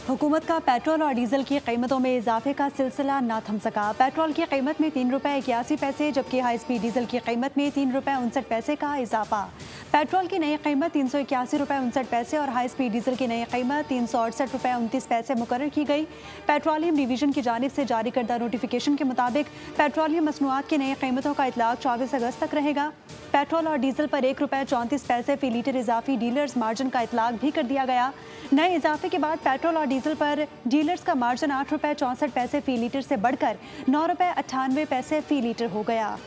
हुकूमत का पेट्रोल और डीजल की कीमतों में इजाफे का सिलसिला ना थम सका। पेट्रोल की कीमत में ₹3.81, जबकि हाई स्पीड डीजल की कीमत में ₹3.59 का इजाफा। पेट्रोल की नई कीमत ₹381.59 और हाई स्पीड डीजल की नई कीमत ₹368.29 मुकर्रर की गई। पेट्रोलियम डिवीजन की जानिब से जारी करदा नोटिफिकेशन के मुताबिक पेट्रोलियम मसनूआत की नई कीमतों का इतलाक 24 अगस्त तक रहेगा। पेट्रोल और डीजल पर ₹1.34 फी लीटर इजाफी डीलर्स मार्जिन का इतलाक भी कर दिया गया। नए इजाफे के बाद पेट्रोल और डीजल पर डीलर्स का मार्जिन ₹8.64 फी लीटर से बढ़कर ₹9.98 फी लीटर हो गया।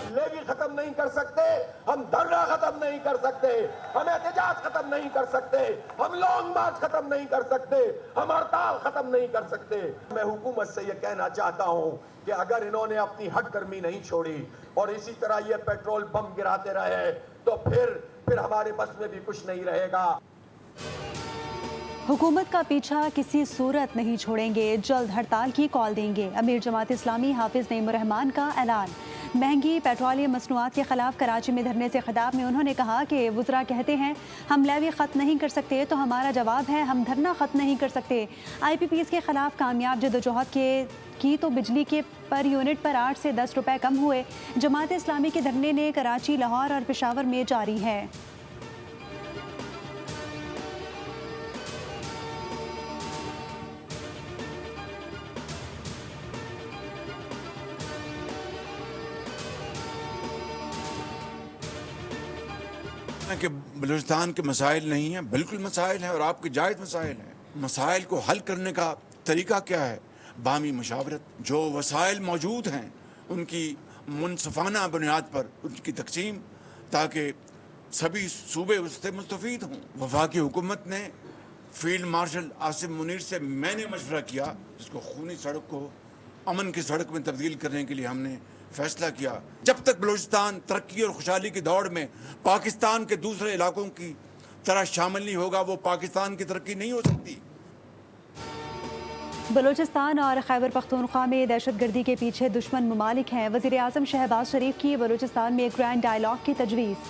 लेवी खत्म नहीं कर सकते, हम धरना खत्म नहीं कर सकते, हम एहतजाज खत्म नहीं कर सकते, हम लॉन्ग मार्च खत्म नहीं कर सकते, हम हड़ताल खत्म नहीं कर सकते। मैं हुकूमत से यह कहना चाहता हूं कि अगर इन्होंने अपनी हटगर्मी नहीं छोड़ी और इसी तरह ये पेट्रोल बम गिराते रहे तो फिर हमारे बस में भी कुछ नहीं रहेगा। हुकूमत का पीछा किसी सूरत नहीं छोड़ेंगे, जल्द हड़ताल की कॉल देंगे। अमीर जमात इस्लामी हाफिज नईमुर रहमान का ऐलान। महंगी पेट्रोलियम मसनूआत के खिलाफ कराची में धरने से खिताब में उन्होंने कहा कि वुज़रा कहते हैं हम लेवी ख़त्म नहीं कर सकते, तो हमारा जवाब है हम धरना ख़त्म नहीं कर सकते। IPPs के खिलाफ कामयाब जदोजहद की तो बिजली के पर यूनिट पर 8 से 10 रुपए कम हुए। जमात इस्लामी के धरने ने कराची, लाहौर और पेशावर में जारी है। कि बलूचिस्तान के मसाइल नहीं हैं, बिल्कुल मसाइल हैं और आपके जायज़ मसाइल हैं। मसाइल को हल करने का तरीका क्या है? बामी मुशावरत। जो वसाइल मौजूद हैं उनकी मुनसफ़ाना बुनियाद पर उनकी तकसीम, ताकि सभी सूबे उससे मुस्तफ़ीद हों। वफाकी हुकूमत ने फील्ड मार्शल आसिम मुनीर से मैंने मशवरा किया, जिसको खूनी सड़क को अमन की सड़क में तब्दील करने के लिए हमने फैसला किया। जब तक बलूचिस्तान तरक्की और खुशहाली की दौड़ में पाकिस्तान के दूसरे इलाकों की तरह शामिल नहीं होगा, वो पाकिस्तान की तरक्की नहीं हो सकती। बलूचिस्तान और खैबर पख्तूनख्वा में दहशतगर्दी के पीछे दुश्मन ममालिक हैं। वज़ीर आज़म शहबाज शरीफ की बलूचिस्तान में एक ग्रैंड डायलॉग की तजवीज़।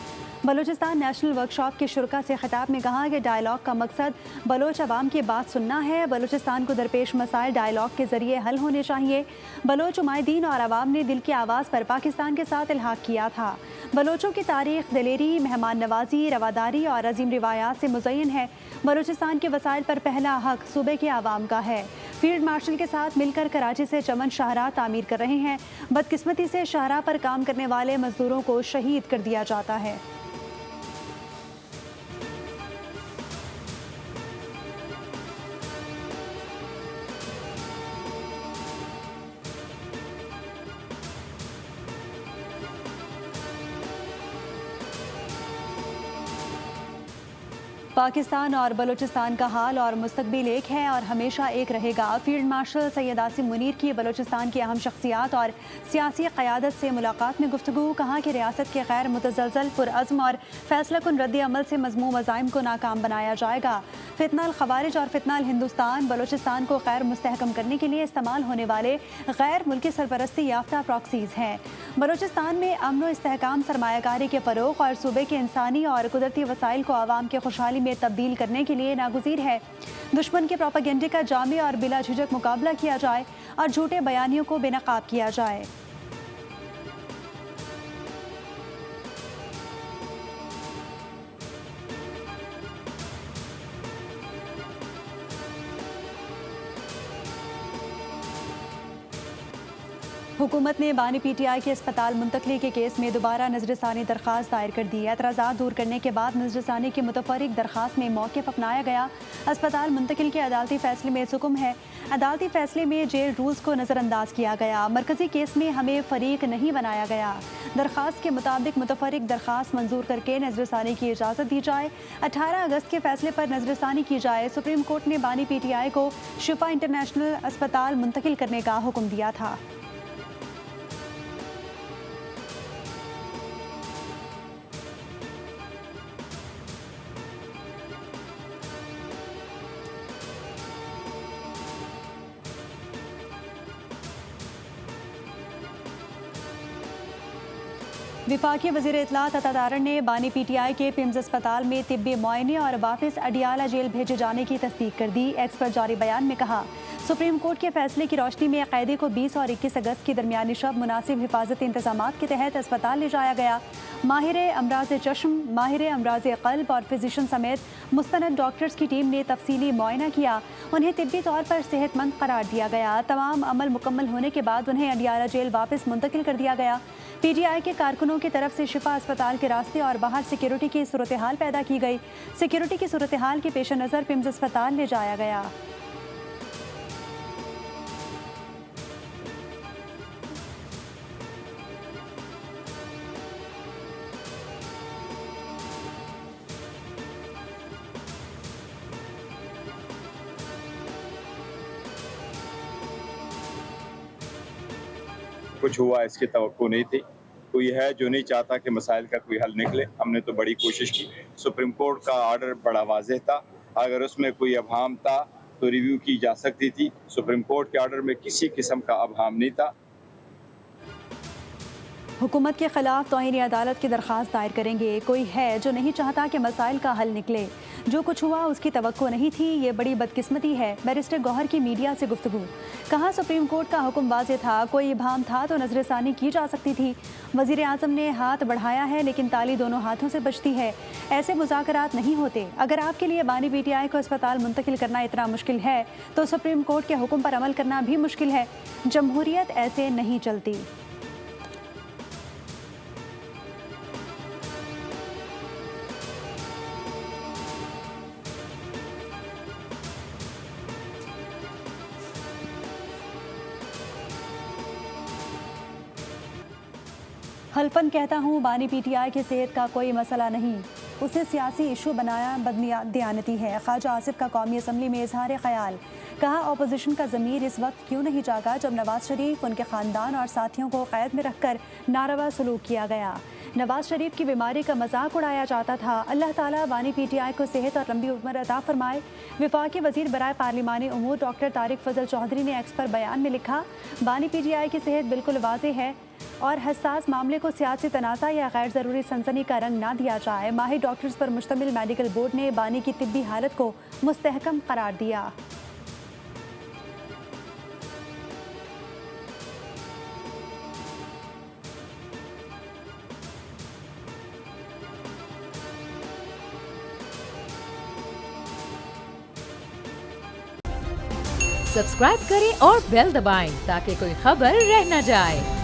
बलूचिस्तान नेशनल वर्कशॉप के शुरका से खिताब में कहा कि डायलॉग का मकसद बलोच अवाम की बात सुनना है। बलूचिस्तान को दरपेश मसाइल डायलॉग के जरिए हल होने चाहिए। बलोच उमायदीन और अवाम ने दिल की आवाज़ पर पाकिस्तान के साथ इल्हाक किया था। बलोचों की तारीख दिलेरी, मेहमान नवाजी, रवादारी और अजीम रिवायात से मुज़य्यन है। बलूचिस्तान के वसाइल पर पहला हक सूबे के आवाम का है। फील्ड मार्शल के साथ मिलकर कराची से चमन शाहराह तामीर कर रहे हैं। बदकिस्मती से शाहराह पर काम करने वाले मजदूरों को शहीद कर दिया जाता है। पाकिस्तान और बलूचिस्तान का हाल और मुस्तकबिल एक है और हमेशा एक रहेगा। फील्ड मार्शल सैयद आसिम मुनीर की बलूचिस्तान की अहम शख्सियात और सियासी क़यादत से मुलाकात में गुफ्तगू। कहा कि रियासत के गैर मुतज़लज़ल, पुरअज़्म और फैसलाकुन रद्द अमल से मज़मूम अज़ाइम को नाकाम बनाया जाएगा। फितनाल ख़वारिज और फितनाल हिंदुस्तान बलूचिस्तान को गैर मुस्तहकम करने के लिए इस्तेमाल होने वाले गैर मुल्की सरपरस्ती याफ्ता प्रॉक्सीज़ हैं। बलूचिस्तान में अमन व इस्तेहकाम, सरमायाकारी के फ़रोग़ और सूबे के इंसानी और कुदरती वसाइल को आवाम के खुशहाली में तब्दील करने के लिए नागुज़ीर है। दुश्मन के प्रोपेगेंडे का जामे और बिला झिझक मुकाबला किया जाए और झूठे बयानियों को बेनकाब किया जाए। हुकूमत ने बानी PTI के अस्पताल मुंतकली के केस में दोबारा नजरसानी दरख्वास्त दायर कर दी। एतराज़ात दूर करने के बाद नजरसानी की मुतफर्रिक दरख्वास्त में मौक़िफ़ अपनाया गया। अस्पताल मुंतकिल के अदालती फैसले में हुक्म है। अदालती फैसले में जेल रूल्स को नज़रअंदाज किया गया। मरकज़ी केस में हमें फ़रीक नहीं बनाया गया। दरख्वास्त के मुताबिक मुतफर्रिक दरख्वास्त मंजूर करके नजरसानी की इजाज़त दी जाए। 18 अगस्त के फैसले पर नजरसानी की जाए। सुप्रीम कोर्ट ने बानी PTI को शिफा इंटरनेशनल अस्पताल मुंतकिल करने का हुक्म दिया था। विफाकी वज़ीर इत्तलात अता तारण ने बानी PTI के पिम्स अस्पताल में तिब्बी मुआयने और वापस अडियाला जेल भेजे जाने की तस्दीक कर दी। एक्स पर जारी बयान में कहा, सुप्रीम कोर्ट के फैसले की रोशनी में कैदी को 20 और 21 अगस्त की दरमियानी शब मुनासिब हिफाजती इंतजामात के तहत अस्पताल ले जाया गया। माहिर अमराज चश्म, माहिर अमराज क़ल्ब और फिजिशियन समेत मुस्तनद डॉक्टर्स की टीम ने तफसीली मुआयना किया। उन्हें तिब्बी तौर पर सेहतमंद करार दिया गया। तमाम अमल मुकम्मल होने के बाद उन्हें अडियाला जेल वापस मुंतकिल कर दिया गया। PTI के कारकुनों की तरफ से शिफा अस्पताल के रास्ते और बाहर सिक्योरिटी की सूरत हाल पैदा की गई। सिक्योरिटी की सूरत हाल के पेश नज़र पिम्स अस्पताल ले जाया गया। कुछ हुआ इसकी तवक्को नहीं थी। कोई है जो नहीं चाहता कि मसाइल का कोई हल निकले। हमने तो बड़ी कोशिश की। सुप्रीम कोर्ट का ऑर्डर बड़ा वाज़ेह था। अगर उसमें कोई अभाम था तो रिव्यू की जा सकती थी। सुप्रीम कोर्ट के ऑर्डर में किसी किस्म का अभाम नहीं था। हुकूमत के खिलाफ तौहीन अदालत की दरख्वास्त दायर करेंगे। कोई है जो नहीं चाहता कि मसाइल का हल निकले। जो कुछ हुआ उसकी तवक्को नहीं थी, ये बड़ी बदकिस्मती है। बैरिस्टर गौहर की मीडिया से गुफ्तगू। कहा, सुप्रीम कोर्ट का हुक्म वाज़ेह था, कोई इबाहम था तो नजरसानी की जा सकती थी। वज़ीर आज़म ने हाथ बढ़ाया है लेकिन ताली दोनों हाथों से बजती है। ऐसे मुज़ाकरात नहीं होते। अगर आपके लिए बानी PTI को अस्पताल मुंतकिल करना इतना मुश्किल है तो सुप्रीम कोर्ट के हुक्म पर अमल करना भी मुश्किल है। जमहूरियत ऐसे नहीं चलती। हल्फन कहता हूँ, बानी PTI की सेहत का कोई मसला नहीं, उसे सियासी इशू बनाया बददियानती है। ख्वाजा आसिफ का कौमी असम्बली में इजहार ख्याल। कहा, अपोजिशन का ज़मीर इस वक्त क्यों नहीं जागा जब नवाज शरीफ, उनके ख़ानदान और साथियों को कैद में रखकर नारवा सलूक किया गया। नवाज शरीफ की बीमारी का मजाक उड़ाया जाता था। अल्लाह ताला बानी PTI को सेहत और लंबी उम्र अता फरमाए। विफाकी वज़ीर बराए पार्लिमानी उमूर डॉक्टर तारिक फजल चौधरी ने एक्स पर बयान में लिखा, बानी PTI की सेहत बिल्कुल वाज़ेह है और हसास मामले को सियासी तनाज़ा या गैर ज़रूरी सनसनी का रंग ना दिया जाए। माहिर डॉक्टर्स पर मुश्तमिल मेडिकल बोर्ड ने बानी की तिब्बी हालत को मुस्तहकम करार दिया। सब्सक्राइब करें और बेल दबाएं ताकि कोई खबर रह न जाए।